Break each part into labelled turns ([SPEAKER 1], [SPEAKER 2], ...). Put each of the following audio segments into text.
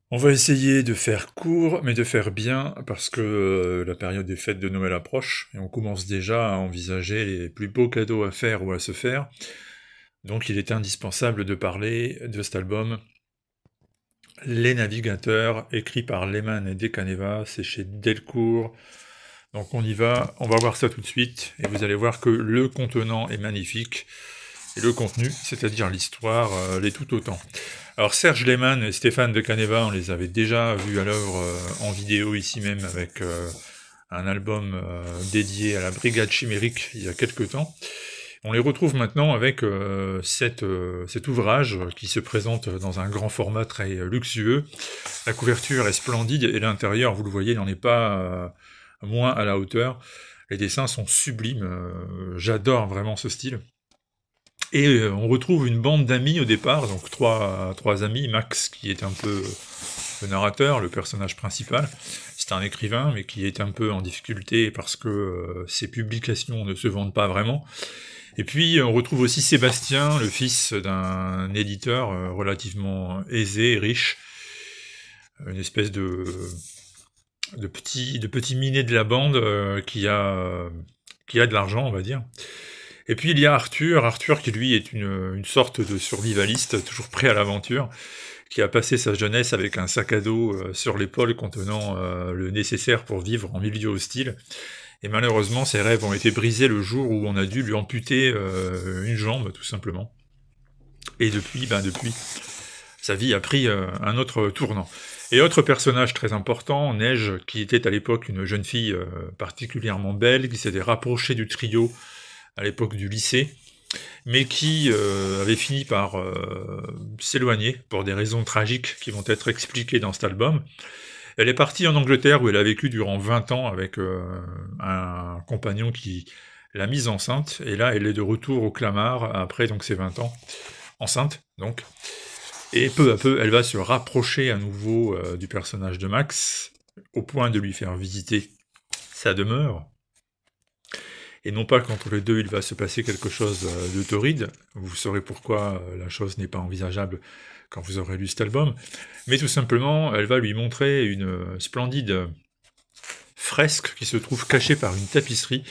[SPEAKER 1] On va essayer de faire court, mais de faire bien, parce que la période des fêtes de Noël approche, et on commence déjà à envisager les plus beaux cadeaux à faire ou à se faire. Donc il est indispensable de parler de cet album, Les Navigateurs, écrit par Lehman et Decaneva, c'est chez Delcourt. Donc on y va, on va voir ça tout de suite, et vous allez voir que le contenant est magnifique, et le contenu, c'est-à-dire l'histoire, l'est tout autant. Alors Serge Lehmann et Stéphane de Caneva, on les avait déjà vus à l'œuvre en vidéo ici même avec un album dédié à la Brigade Chimérique il y a quelques temps. On les retrouve maintenant avec cet ouvrage qui se présente dans un grand format très luxueux. La couverture est splendide et l'intérieur, vous le voyez, n'en est pas moins à la hauteur. Les dessins sont sublimes, j'adore vraiment ce style. Et on retrouve une bande d'amis au départ, donc trois amis, Max qui est un peu le narrateur, le personnage principal, c'est un écrivain mais qui est un peu en difficulté parce que ses publications ne se vendent pas vraiment. Et puis on retrouve aussi Sébastien, le fils d'un éditeur relativement aisé et riche, une espèce de petit minet de la bande qui a de l'argent, on va dire. Et puis il y a Arthur qui lui est une sorte de survivaliste, toujours prêt à l'aventure, qui a passé sa jeunesse avec un sac à dos sur l'épaule contenant le nécessaire pour vivre en milieu hostile. Et malheureusement, ses rêves ont été brisés le jour où on a dû lui amputer une jambe, tout simplement. Et depuis, sa vie a pris un autre tournant. Et autre personnage très important, Neige, qui était à l'époque une jeune fille particulièrement belle, qui s'était rapprochée du trio à l'époque du lycée, mais qui avait fini par s'éloigner pour des raisons tragiques qui vont être expliquées dans cet album. Elle est partie en Angleterre où elle a vécu durant 20 ans avec un compagnon qui l'a mise enceinte, et là elle est de retour au Clamart après donc ses 20 ans, enceinte donc, et peu à peu elle va se rapprocher à nouveau du personnage de Max, au point de lui faire visiter sa demeure, et non pas qu'entre les deux il va se passer quelque chose de torride, vous saurez pourquoi la chose n'est pas envisageable quand vous aurez lu cet album, mais tout simplement elle va lui montrer une splendide fresque qui se trouve cachée par une tapisserie,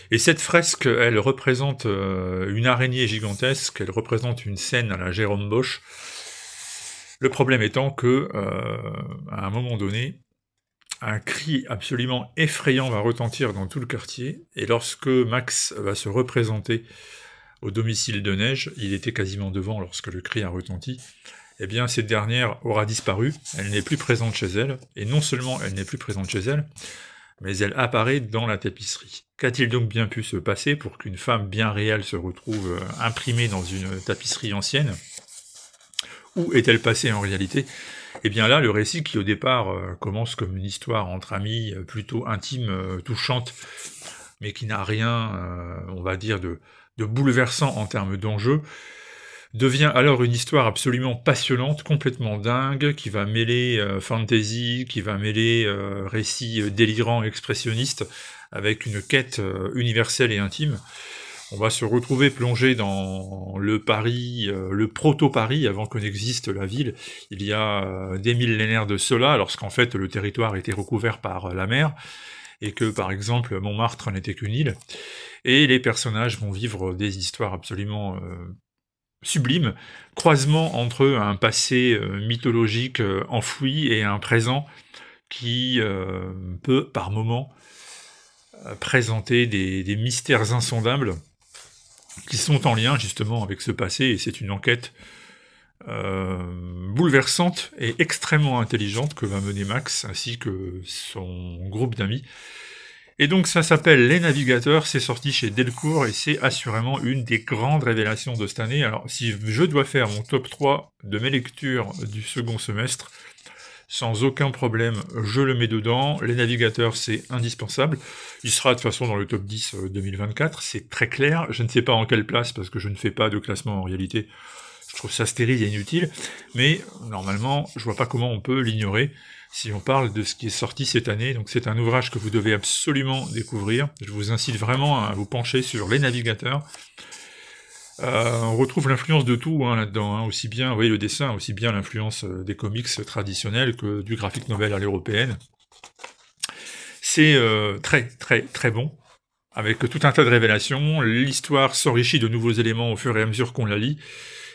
[SPEAKER 1] et cette fresque elle représente une araignée gigantesque, elle représente une scène à la Jérôme Bosch, le problème étant que, à un moment donné, un cri absolument effrayant va retentir dans tout le quartier, et lorsque Max va se représenter au domicile de Neige, il était quasiment devant lorsque le cri a retenti, eh bien cette dernière aura disparu, elle n'est plus présente chez elle, et non seulement elle n'est plus présente chez elle, mais elle apparaît dans la tapisserie. Qu'a-t-il donc bien pu se passer pour qu'une femme bien réelle se retrouve imprimée dans une tapisserie ancienne? Où est-elle passée en réalité? Et bien là, le récit qui au départ commence comme une histoire entre amis plutôt intime, touchante, mais qui n'a rien, on va dire, de bouleversant en termes d'enjeu, devient alors une histoire absolument passionnante, complètement dingue, qui va mêler fantasy, qui va mêler récit délirant, expressionniste, avec une quête universelle et intime. On va se retrouver plongé dans le Paris, le proto-Paris, avant que n'existe la ville, il y a des millénaires de cela, lorsqu'en fait le territoire était recouvert par la mer, et que par exemple Montmartre n'était qu'une île, et les personnages vont vivre des histoires absolument sublimes, croisement entre un passé mythologique enfoui et un présent qui peut par moments présenter des mystères insondables, qui sont en lien justement avec ce passé, et c'est une enquête bouleversante et extrêmement intelligente que va mener Max, ainsi que son groupe d'amis. Et donc ça s'appelle Les Navigateurs, c'est sorti chez Delcourt, et c'est assurément une des grandes révélations de cette année. Alors si je dois faire mon top 3 de mes lectures du second semestre, sans aucun problème, je le mets dedans. Les Navigateurs, c'est indispensable. Il sera de toute façon dans le top 10 2024, c'est très clair. Je ne sais pas en quelle place, parce que je ne fais pas de classement en réalité. Je trouve ça stérile et inutile, mais normalement, je vois pas comment on peut l'ignorer si on parle de ce qui est sorti cette année. Donc c'est un ouvrage que vous devez absolument découvrir. Je vous incite vraiment à vous pencher sur Les Navigateurs. On retrouve l'influence de tout hein, là-dedans, hein, aussi bien, vous voyez le dessin, aussi bien l'influence des comics traditionnels que du graphic novel à l'européenne. C'est très très très bon, avec tout un tas de révélations, l'histoire s'enrichit de nouveaux éléments au fur et à mesure qu'on la lit,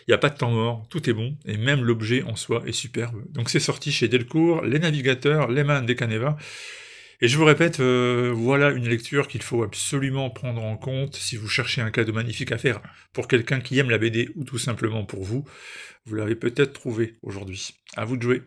[SPEAKER 1] il n'y a pas de temps mort, tout est bon, et même l'objet en soi est superbe. Donc c'est sorti chez Delcourt, Les Navigateurs, Les Mains des Caneva, et je vous répète, voilà une lecture qu'il faut absolument prendre en compte si vous cherchez un cadeau magnifique à faire pour quelqu'un qui aime la BD, ou tout simplement pour vous. Vous l'avez peut-être trouvé aujourd'hui. À vous de jouer.